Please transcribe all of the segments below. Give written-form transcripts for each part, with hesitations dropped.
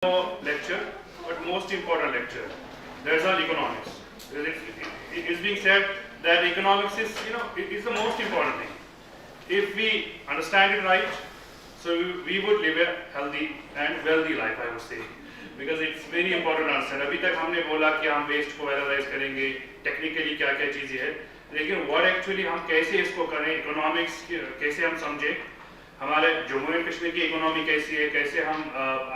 lecture, but most important lecture. There's our economics. It is being said that economics is, it is the most important thing. If we understand it right, so we would live a healthy and wealthy life, I would say, because it's very important to understand. अभी तक हमने बोला कि हम waste को analyze करेंगे, technically क्या क्या चीजें हैं, लेकिन what actually हम कैसे इसको करें, economics कैसे हम समझें, हमारे जम्मू एंड कश्मीर की इकोनॉमी कैसी है, कैसे हम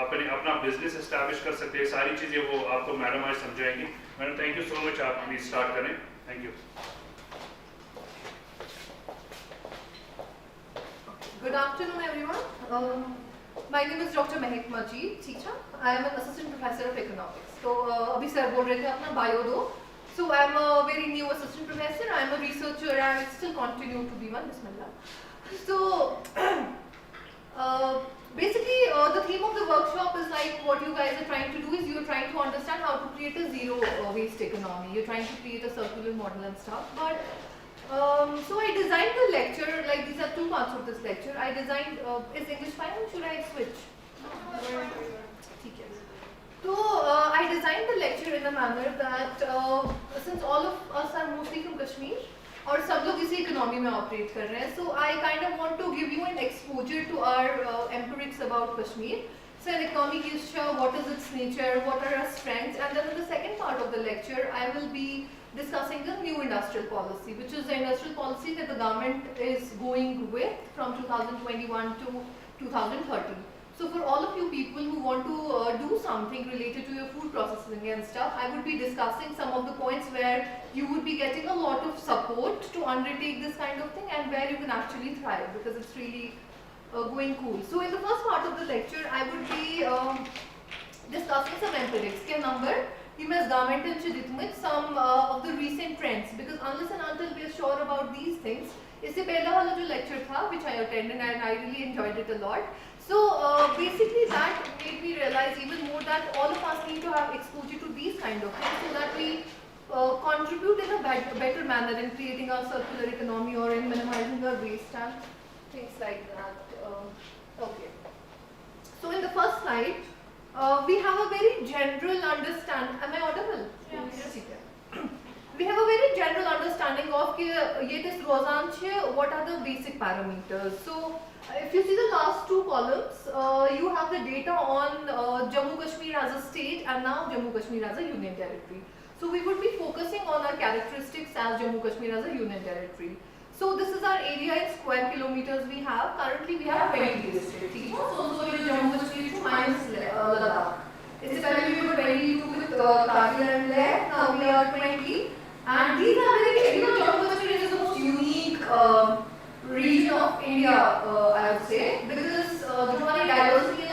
अपना बिजनेस एस्टैब्लिश कर सकते हैं, सारी चीज़ें वो आपको मैडम आज समझाएंगी. Madam thank you so much, आप प्लीज स्टार्ट करें. Thank you. Good afternoon everyone. My name is Dr.MEHEK teacher. I am an assistant professor of economics. तो अभी सर बोल रहे थे अपना बायो दो. So I am a very new assistant professor. I am a researcher and I still continue to be one. Bismillah. So basically the theme of the workshop is like what you guys are trying to do is you are trying to understand how to create a zero waste economy. You're trying to create a circular model and stuff. But so I designed the lecture, like these are two parts of this lecture. I designed, is English fine or should I switch? So I designed the lecture in a manner that since all of us are mostly from Kashmir, और सब लोग इसी economy में operate कर रहे हैं, so I kind of want to give you an exposure to our empirics about Kashmir. So an economic issue, what is its nature, what are our strengths, and then in the second part of the lecture, I will be discussing the new industrial policy, which is the industrial policy that the government is going with from 2021 to 2030. So for all of you people who want to do something related to your food processing and stuff, I would be discussing some of the points where you would be getting a lot of support to undertake this kind of thing and where you can actually thrive, because it's really going cool. So in the first part of the lecture, I would be discussing some empirics. Ke number, immense government and some of the recent trends, because unless and until we are sure about these things, इससे पहला वाला जो lecture था, which I attended and I really enjoyed it a lot. So basically that made me realize even more that all of us need to have exposure to these kind of things so that we contribute in a better manner in creating our circular economy or in minimizing our waste and things like that. Okay. So in the first slide, we have a very general understanding. Am I audible? Yes. We have a very general understanding of what are the basic parameters. So if you see the last two columns, you have the data on Jammu Kashmir as a state and now Jammu Kashmir as a union territory. So we would be focusing on our characteristics as Jammu Kashmir as a union territory. So this is our area in square kilometers we have. Currently we have 20 districts. So Jammu Kashmir minus Ladakh. Especially we were 22 with Kargil and Leh. Now we are 20. And these are very, Jammu Kashmir is the most unique region of India, I would say, because the diversity is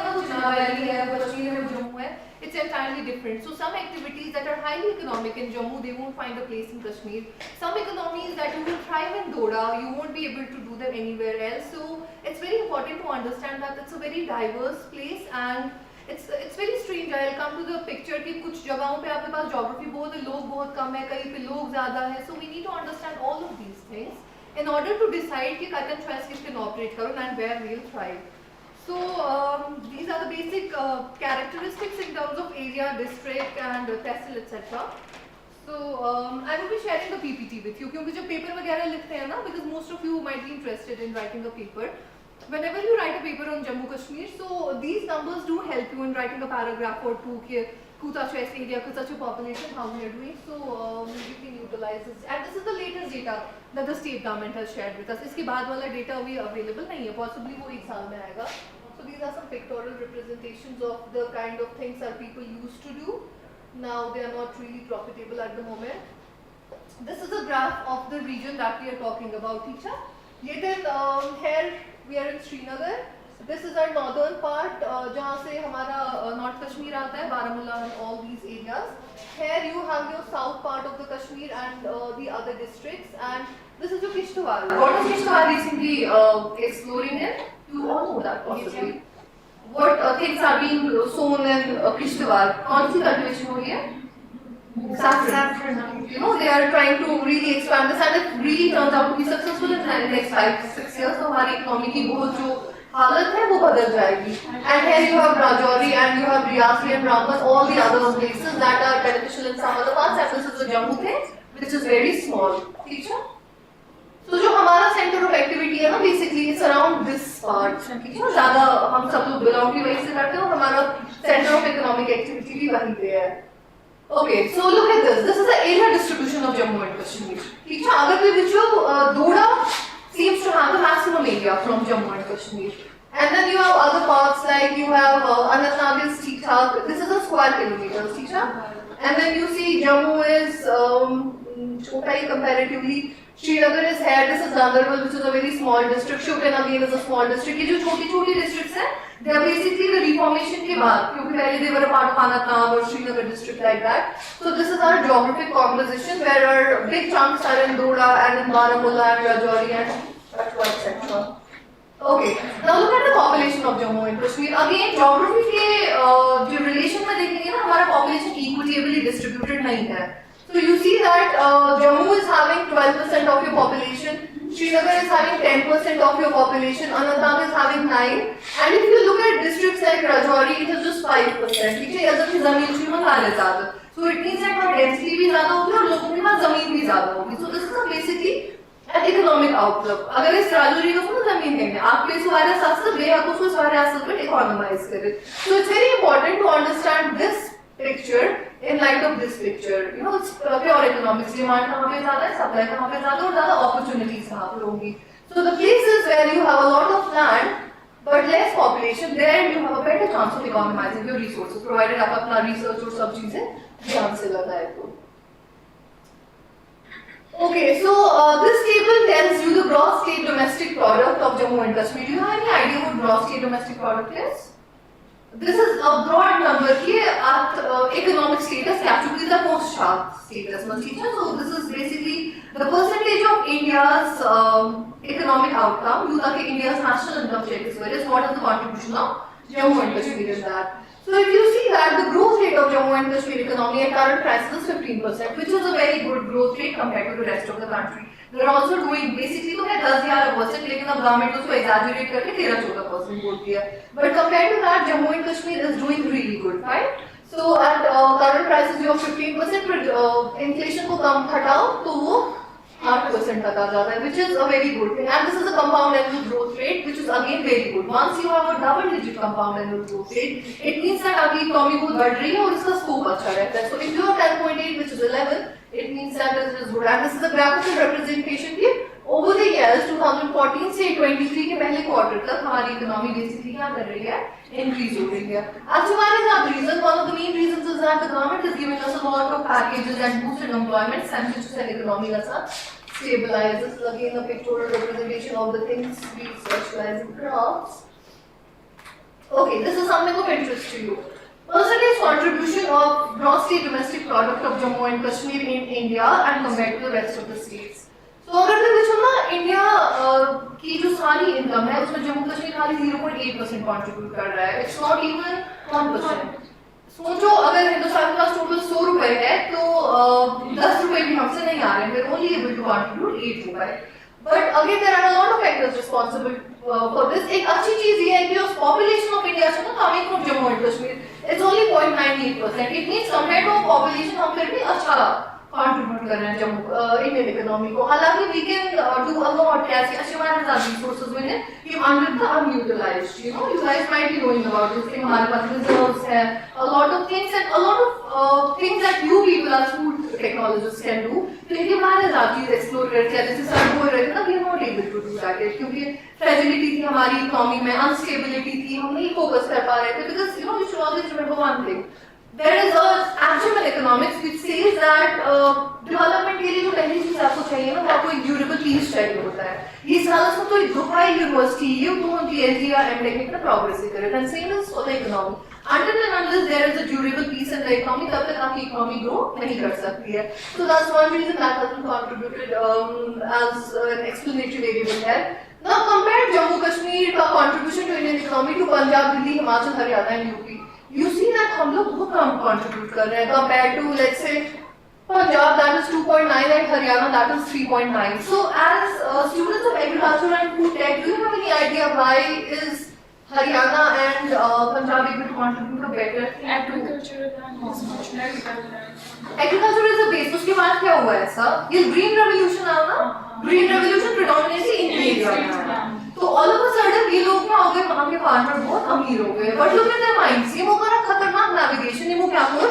it's entirely different. So some activities that are highly economic in Jammu, they won't find a place in Kashmir. Some economies that you will thrive in Doda, you won't be able to do them anywhere else. So it's very important to understand that it's a very diverse place and it's very strange. I'll come to the picture कि कुछ जगहों पे आपके पास geography बहुत है, लोग बहुत कम है, कहीं पे लोग ज़्यादा है. So we need to understand all of these things in order to decide कि cut and choice किस पे operate करो and where we'll thrive. So these are the basic characteristics in terms of area, district and tehsil, etc. So I will be sharing the PPT with you क्योंकि जब paper वगैरह लिखते हैं ना, because most of you might be interested in writing a paper. Whenever you write a paper on Jammu Kashmir, so these numbers do help you in writing a paragraph or two. Kuta choice area, kuta population, how we are doing. So you can utilize this. And this is the latest data that the state government has shared with us. इसके बाद वाला data अभी available नहीं है. Possibly वो एक साल में आएगा. So these are some pictorial representations of the kind of things that people used to do. Now they are not really profitable at the moment. This is a graph of the region that we are talking about, teacher. Here we are in Srinagar. This is our northern part, जहाँ से हमारा North Kashmir आता है, Baramulla and all these areas. Here you have your south part of the Kashmir and the other districts, and this is your Kishtwar. What is Kishtwar recently exploring in? You all know that possibly. What things are being sown in Kishtwar? कौन सी cultivation हो रही है? Saffron. You know, they are trying to really expand this, and it really turns out to be successful in the next 5-6 years. So हमारी economy की बहुत जो हालत है वो बदल जाएगी. And here you have Rajouri and you have Riyasi and Ramban, all the other places that are beneficial in some other parts, and this is the Jammu thing, which is very small. ठीक है? So जो हमारा center of activity है ना, basically it's around this part. ठीक है? ज़्यादा हम सब लोग belong भी वहीं से करते हैं और हमारा center of economic activity भी वहीं पे है. Okay, so look at this. This is the area distribution of Jammu and Kashmir. ठीक है? अगर कोई विचो Doda seems to have the maximum area from Jammu and Kashmir. And then you have other parts like you have Anantnag is ठीक ठाक. This is a square kilometers, ठीक है? And then you see Jammu is छोटा ही comparatively. Srinagar is here. This is Gandarwal, which is a very small district. Shopian again is a small district. ये जो छोटी-छोटी districts हैं, they are basically the reformation के बाद, क्योंकि पहले they were a part of Anantnag or Srinagar district like that. So this is our geographic composition, where our big chunks are in Doda and in Baramulla and Rajouri and etc. Okay, now look at the population of Jammu and Kashmir. Again, geography के जो relation में देखेंगे ना, हमारा population equitably distributed नहीं है. So you see that Jammu is having 12% of your population, Srinagar is having 10% of your population, Anantnag is having 9%, and if you look at districts like Rajouri, it is just 5%. ठीक है, अगर की ज़मीन श्रीमंगाल है ज़्यादा, so it means that वहाँ density भी ज़्यादा होगी और लोगों के पास ज़मीन भी ज़्यादा होगी. So this is basically an economic outlook. अगर इस राजौरी को सुनो ज़मीन देंगे, आपके इस वाले साथ बेहद उसको इस वाले आसल पर economize करें. So it's very important to understand this picture in light of this picture. You know, it's pure economics. Demand कहाँ पे ज़्यादा है, supply कहाँ पे ज़्यादा और ज़्यादा opportunities कहाँ पे होंगी. So the places where you have a lot of land but less population, there you have a better chance of economizing your resources, provided आप अपना research और सब चीजें ध्यान से लगाए तो. Okay, so this table tells you the gross state domestic product of Jammu and Kashmir. Do you have any idea what gross state domestic product is? This is a broad number कि at economic status category the most sharp status में, ठीक है? So this is basically the percentage of India's economic outcome. You ताकि India's national income check is where is what is the contribution of Jammu and Kashmir in that. So if you see that the growth rate of Jammu and Kashmir economy at current prices is 15%, which is a very good growth rate compared to the rest of the country. They are also doing basically तो है 10-11%, लेकिन अब government उसको exaggerate करके 13-14% बोल दिया. But compared to that, Jammu and Kashmir is doing really good, right? So at current prices you have 15%, but inflation को कम हटाओ तो वो 8% तक आ जाता है, which is a very good thing. And this is a compound annual growth rate, which is again very good. Once you have a double-digit compound annual growth rate, it means that आपकी economy बहुत बढ़ रही है और इसका scope अच्छा रहता है. So if you have 10.8, which is 11, it means that this is good. And this is a graphical representation की over the years 2014 से 23 के पहले क्वार्टर तक हमारी economy basically क्या कर रही है? Increase हो रही है. Actually, one is not reason. One of the main reasons is that the government is giving us a lot of packages and boosted employment, and which is an economy that's stabilized. This is again a pictorial representation of the things we specialize in crafts. Okay, this is something of interest to you. Percentage contribution of gross state domestic product of Jammu and Kashmir in India and compared to the rest of the states. So अगर मैं पूछूँ ना India की जो सारी income है उसमें जम्मू कश्मीर खाली 0.8% कंट्रीब्यूट कर रहा है. It's not even 1%. सोचो अगर हिंदुस्तान का टोटल 100 रुपए है तो 10 रुपए भी हमसे नहीं आ रहे हैं. We're only able to contribute 8 रुपए. But again there are a lot of factors responsible for this. एक अच्छी चीज ये है कि उस population of India से ना coming from Jammu and Kashmir it's only 0.98%. It means compared to population हम फिर भी अच्छा contribute कर रहे हैं जम्मू इंडियन इकोनॉमी को. हालांकि we can do a lot. कैसे अच्छे हमारे साथ resources में हैं कि under the unutilized. You know, you guys might be knowing about this thing. हमारे पास reserves हैं, a lot of things and a lot of things that you people as food technologists can do. तो इनके बारे में ज़्यादा चीज़ explore करते हैं. जैसे सर बोल रहे थे ना, we are not able to do that क्योंकि fragility थी हमारी इकोनॉमी में, unstability थी, हम नहीं focus कर पा रहे थे. Because you know you should always remember one thing. There is a axiom in economics which says that development के लिए जो पहली चीज आपको चाहिए ना वो आपको एक durable peace चाहिए होता है. इस हालत में तो दुबई यूनिवर्सिटी ये तुम PhD या M.Tech में कितना progress करे. And same is for the economy. Until and unless there is a durable peace in the economy, तब तक आपकी economy grow नहीं कर सकती है. So that's one reason that has been contributed as an explanatory variable here. Now compare Jammu Kashmir का contribution to Indian economy to Punjab, Delhi, Himachal, Haryana and UP. You see that हम लोग बहुत कम contribute कर रहे हैं compared to let's say Punjab that is 2.9 and Haryana that is 3.9. So as students of agriculture and food tech, do you have any idea why is Haryana and Punjab able to contribute a better? Agricultural and Agriculture is the base. उसके बाद क्या हुआ ऐसा? ये green revolution आया ना? Green revolution predominantly in India में आया. तो all of a sudden ये लोग क्या हो गए? वहाँ के farmer बहुत अमीर हो गए. But look at their minds. ये वो करा खतरनाक navigation. ये वो क्या कर?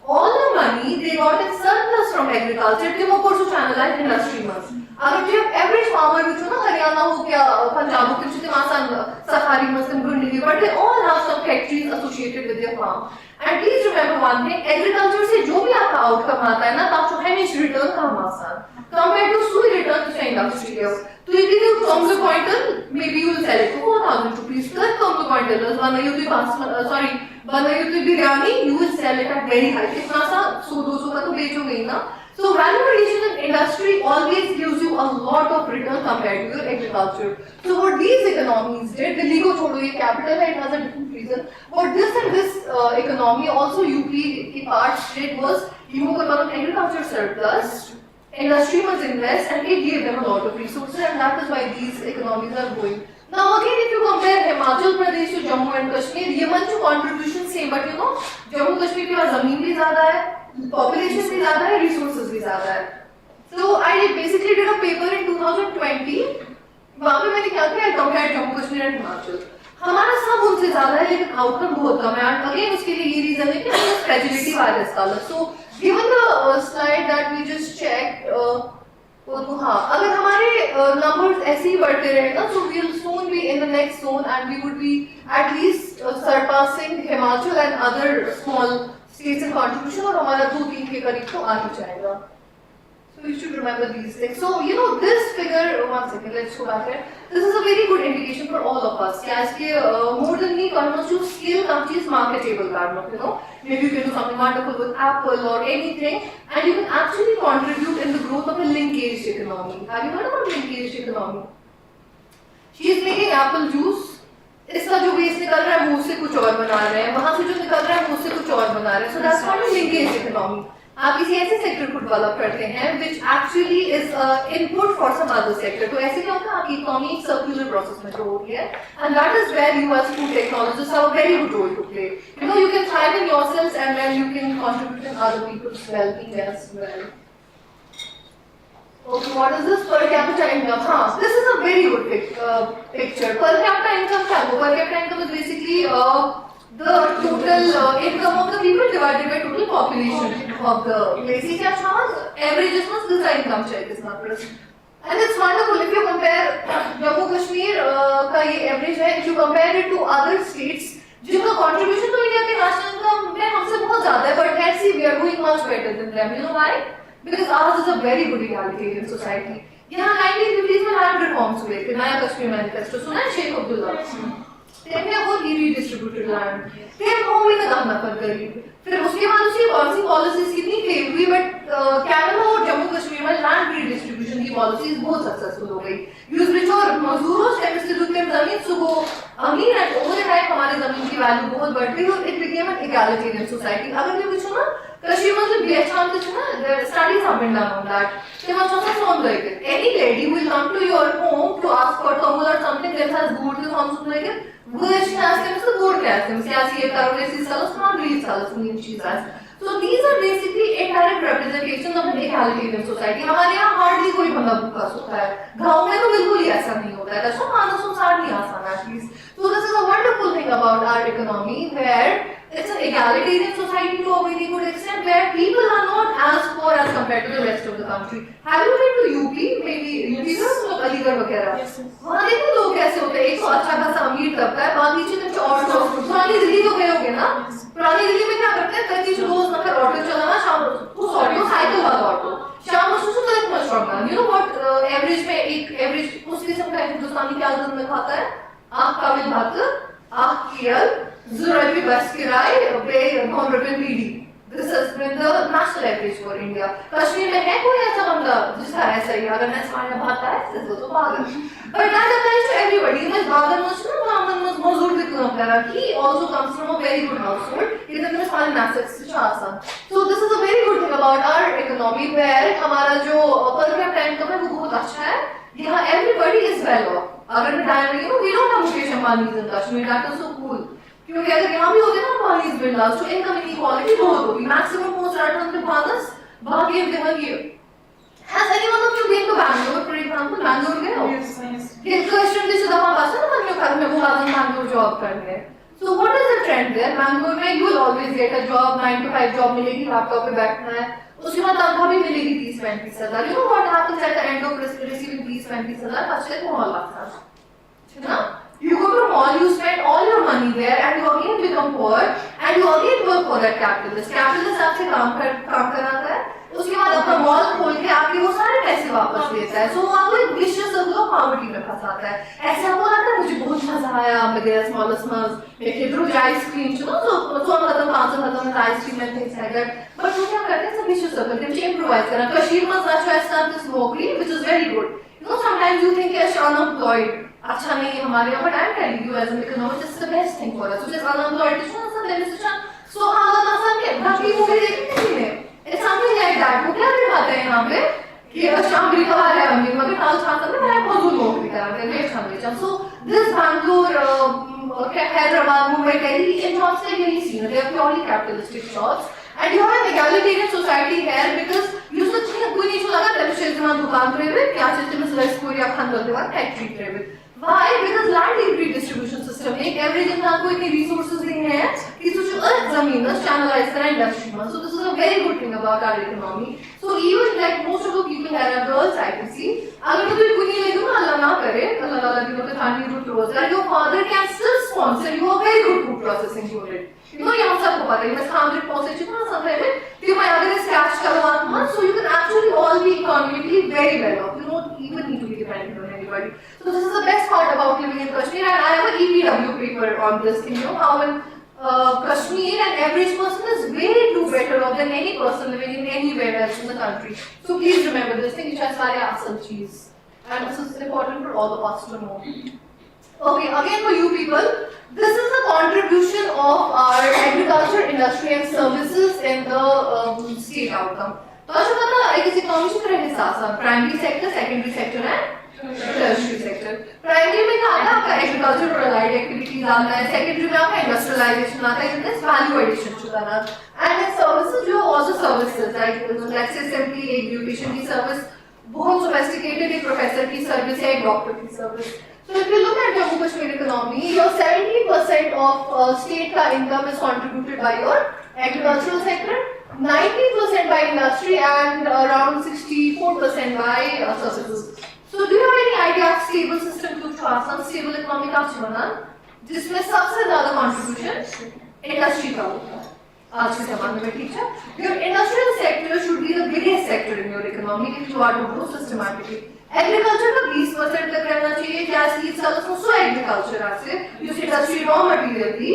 All the money they got in surplus from agriculture. they वो कोर्स channelize industry में. अगर जो average farmer which हो ना हरियाणा हो क्या पंजाब हो कुछ तो वहाँ सफारी मस्तिम गुंडी but they all have some factories associated with their farm. And please remember one thing, agriculture से जो भी आपका outcome आता है ना, आप जो hamish return का आसान, compared to soy return जो industry है, तो if you come to quintal, maybe you will sell it for 4,000 rupees. Plus come to quintal, बनाई हुई biryani, you will sell it at very high. इतना सा 100-200 का तो बेचोगे ही ना. So value addition in industry always gives you a lot of return compared to your agriculture. So what these economies did, Delhi को छोड़ो ये capital है, it has a different reason. What this and this economy also UP की parts did was you got an agriculture surplus, industry was invest and it gave them a lot of resources and that is why these economies are growing. Now again if you compare Himachal Pradesh to Jammu and Kashmir, ये मन जो contribution same but you know Jammu Kashmir के पास ज़मीन भी ज़्यादा है, population भी ज़्यादा है, resources भी ज़्यादा है. So I basically did a paper in 2020. वहाँ पे मैंने क्या किया? I compared Jammu Kashmir and Himachal. हमारा सब उनसे ज़्यादा है लेकिन outcome बहुत कम है. And again उसके लिए ये reason है कि हमें fragility वाला scalar. So given the slide that we just checked, हाँ अगर हमारे numbers ऐसे ही बढ़ते रहेगा, so we will soon be in the next zone and we would be at least surpassing Himachal and other small states in contribution और हमारा 2-3 के करीब तो आ ही जाएगा. So you should remember these things. So you know this figure, one second, let's go back here. This is a very good indication for all of us. As के more than me, almost to scale companies marketable garment, you know. Maybe you can do something wonderful with Apple or anything, and you can actually contribute in the growth of a linkage economy. Have you heard about linkage economy? She is making apple juice. इसका जो waste निकल रहा है मुंह से कुछ और बना रहे हैं, वहाँ से जो निकल रहा है मुंह से कुछ और बना रहे हैं. So that's called linkage economy. आप किसी ऐसे सेक्टर को डेवलप करते हैं which actually is input for some other sector. तो ऐसे क्या होता है आपकी इकोनॉमी एक सर्कुलर प्रोसेस में ग्रो होती है and that is where you as food technologists have a very good role to play. You know you can thrive in yourselves and then you can contribute in other people's well-being as well. Okay, what is this per capita income? हाँ, this is a very good picture. Per capita income क्या है? Per capita income is basically the total income of the people divided by total population of the place. ये क्या average is not this income check is not plus. And it's wonderful if you compare Jammu Kashmir का ये average है, if you compare it to other states जिनका contribution तो India के national income में हमसे बहुत ज़्यादा है, but let's see we are doing much better than them. You know why? Because ours is a very good egalitarian society. यहाँ 1950s में land reforms हुए थे, नया कश्मीर मैनिफेस्टो सुना है शेख अब्दुल्ला? Then वो redistributed land. Then वो में काम न कर गरीब. फिर उसके बाद उसकी policy policies कितनी फेल हुई, but केरला और जम्मू कश्मीर में land redistribution की policies बहुत successful हो गई. यूज रिच और मजदूरों से डिस्ट्रीब्यूट कर जमीन सुबह अमीर एंड ओवर टाइम हमारे जमीन की वैल्यू बहुत बढ़ गई और it became an egalitarian society. अगर मैं पूछूँ ना कश्मीर में जो BH के ना the studies have been done on that. ते वहाँ चौथा सोन गए थे. Any lady will come to your home to ask for thermal or something that has good to form something like it. वो ऐसे आते हैं तो बोर्ड कहते हैं सियासी ये करो ऐसी सालों स्मार्ट रीच सालों सुनी चीज़. So these are basically indirect representations of an egalitarian society. हमारे यहाँ hardly कोई बंदा भूखा सोता है. गाँव में तो बिल्कुल ही ऐसा नहीं होता है. तो खाना संसार नहीं आसान at least. So this is a wonderful thing about our economy where it's an egalitarian society to a very good extent where people are not as poor as compared to the rest of the country. Have you been to UP? Maybe UP में अलीगढ़ वगैरह. वहाँ देखो लोग कैसे होते हैं. एक तो अच्छा खासा अमीर तबका है. बाकी चीज़ें और लोग पुरानी दिल्ली तो गए होंगे ना. पुरानी दिल्ली में क्या करते हैं? कई रोज नकर ऑटो चलाना शाम को सॉरी साइकिल वाला ऑटो शाम को सुसु तक मच पड़ना. You know what एवरेज में एक एवरेज उस किस्म का हिंदुस्तानी क्या दिन में खाता है? आँख काबिल भात, आँख कियल, ज़रूरी बस किराए, बे ₹100 PD. This has been the national average for India. Kashmir में है कोई ऐसा बंदा जिसका ऐसा ही अगर मैं समाज भाता है तो पागल. But that applies to everybody. मैं बादल मुझे ना मजदूर भी क्यों करा? He also comes from a very good household. इधर में सारे assets से आसान. So this is a very good thing about about our economy where हमारा जो per capita income है वो बहुत अच्छा है. यहाँ everybody is well off. अगर मैं ध्यान रखी we don't have Mukesh Ambani in Kashmir. That is so cool. क्योंकि अगर यहाँ भी होते ना Ambani's villas, so income inequality बहुत होगी. Maximum post graduate bonus बाकी if they were here. Has anyone of you been to Bangalore, for example? Bangalore गए हो? Yes. एक क्वेश्चन भी सुधा पास है ना मन में घर में वो आदमी Bangalore जॉब करने. So what is the trend there? Bangalore में you will always get a job, 9 to 5 job मिलेगी, लैपटॉप पे बैठना है. उसके बाद तनख्वाह भी मिलेगी 30-35 हजार. You know what happens at the end of receiving 30-35 हजार? बचते को मॉल लगता है. है ना? You go to mall, you spend all your money there, and you again become poor, and you again work for that capitalist. Capitalist आपसे काम कराता है. उसके बाद अपना मॉल खोल के आपके वो सारे पैसे वापस लेता है. So वो आपको एक vicious circle of poverty में फंसाता है. ऐसे आपको लगता है मुझे बहुत मजा आया, मैं गया smallest smalls, मैं खेल रहा आइसक्रीम, you know, so हम खत्म 500 खत्म ice cream and things like that. But वो क्या करते हैं सब vicious circle, they improvise करना. कश्मीर में such as this Mowgli, which is very good. You know, sometimes you think you're unemployed. अच्छा नहीं है हमारे यहाँ, but I'm telling you as an economist, this is the best thing for us. Which is unemployed, so हालत आसान है. बाकी movie देखी नहीं है. It's something like that. वो क्या दिखाते हैं यहाँ पे कि शाम भी कहा है अमीर मगर काल छाता में मैं बहुत नौकरी कराते हैं लेट शाम late. So this Bangalore, Hyderabad, Mumbai, Delhi, in jobs like यही scene है. They are purely capitalistic jobs. And you have an egalitarian society here because you should think कोई नहीं लगा तब से इतना दुकान करे हुए क्या चलते में स्लाइस पूरी अखान करते हुए फैक्ट्री करे हुए. Why? Because land redistribution system एक एवरेज इंसान को इतने resources देने हैं कि तुझे अर्थ जमीन ना channelize करा इंडस्ट्री में. So this is a very good thing about our economy. So even like most of the people here are girls, I can see. अगर तो कोई नहीं लेगा ना अल्लाह ना करे अल्लाह ताला की मतलब खानी रूट रोजगार your father can still sponsor you a very good food processing unit. You know यहाँ सबको पता है मैं 100 पहुँचे चुका ना समय में कि मैं अगर इस cash करवाऊँ so you can actually all be economically very well off. You don't even need to be dependent on anybody. So this is the best part about living in Kashmir, and I have an EPW paper on this thing. You know how in Kashmir an average person is way too better off than any person living in anywhere else in the country. So please remember this thing, which has सारे असल चीज, and this is important for all of us to know. Okay, again for you people, this is the contribution of our agriculture, industry and services in the state outcome. तो अच्छा पता है किसी economy से तरह हिस्सा प्राइमरी सेक्टर, सेकेंडरी सेक्टर है, tertiary sector. Primary में क्या आता है आपका एग्रीकल्चर पर अलाइड एक्टिविटीज आता है, सेकेंडरी में आपका इंडस्ट्रियलाइजेशन आता है, जिसमें वैल्यू एडिशन चुकाना, एंड इन सर्विसेज जो also services like let's say simply एक ब्यूटिशियन की सर्विस बहुत सोफिस्टिकेटेड, एक प्रोफेसर की सर्विस है, एक डॉक्टर की service. So if you look at Jammu Kashmir economy, your 70% of state ka income is contributed by your agricultural sector, 90% by industry, and around 64% by services. So do you have any idea of stable system to trust and stable economy का बना जिसमें सबसे ज़्यादा contribution industry का होगा आज के ज़माने में, ठीक है? Your industrial sector should be the biggest sector in your economy if you are to grow systematically. Agriculture का 20% तक रहना चाहिए, gas seeds का तो agriculture आसे use industry raw material भी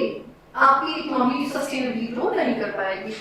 आपकी economy sustainably grow नहीं कर पाएगी.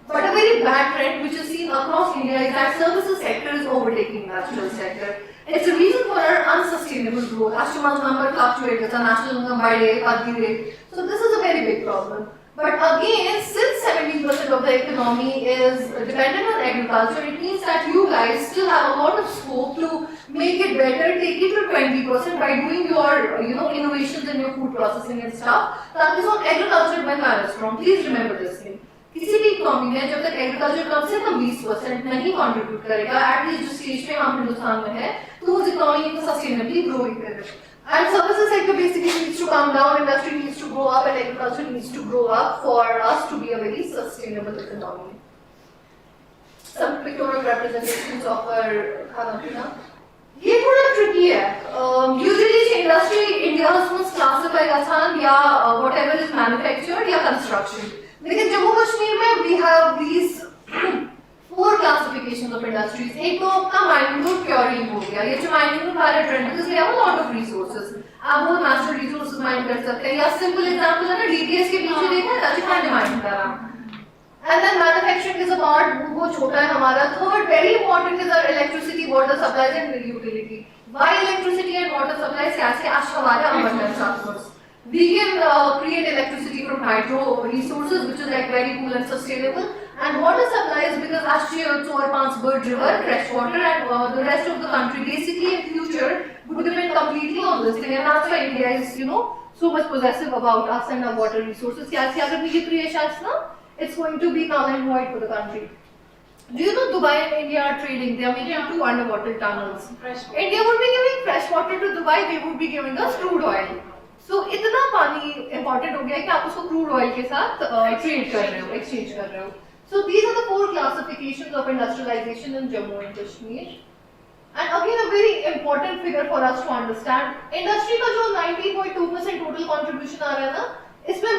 But a very bad trend which is seen across India is that services sector is overtaking industrial sector. It's a reason for our unsustainable growth. Customers number fluctuates, the national income by day, per rate. So this is a very big problem. But again, since 70% of the economy is dependent on agriculture, it means that you guys still have a lot of scope to make it better, take it to 20% by doing your, innovations in your food processing and stuff. That is on agriculture by manage from. Please remember this thing. किसी भी economy में जब तक agriculture कम से कम 20% नहीं contribute करेगा at least जो stage पे हम हिंदुस्तान में है तो उस इकोनॉमी को सस्टेनेबली ग्रो ही करेगा. And services sector basically needs to come down, industry needs to grow up, and agriculture needs to grow up for us to be a very sustainable economy. Some pictorial representations of our खाना पीना. ये थोड़ा tricky है. Usually industry India's most classified आसान या whatever is manufactured या construction. लेकिन जम्मू कश्मीर में we have these 4 classifications of industries. एक तो आपका mining और quarrying हो गया. ये जो mining में सारे trend because we have a lot of resources. आप बहुत natural resources mine कर सकते हैं. या simple example है ना DTS के पीछे देखा है ताकि खाने mine करा. And then manufacturing is a part वो छोटा है हमारा. Third very important is our electricity, water supplies and utility. Why electricity and water supplies? कैसे आज हमारे emergency customers. We can create electricity from hydro resources, which is like very cool and sustainable. And water supplies, because actually our Pansburg River, fresh water, and the rest of the country basically in future would depend completely on this thing. And that's why India is, so much possessive about us and our water resources. It's going to be null and void for the country. Do you know Dubai and India are trading? They are making 2 underwater tunnels. India would be giving fresh water to Dubai, they would be giving us crude oil. So इतना पानी important हो गया है कि आप उसको crude oil के साथ trade कर रहे हो, exchange कर रहे हो. So these are the 4 classifications of industrialization in Jammu and Kashmir. And again a very important figure for us to understand. Industry का जो 19.2% total contribution आ रहा है ना, इसमें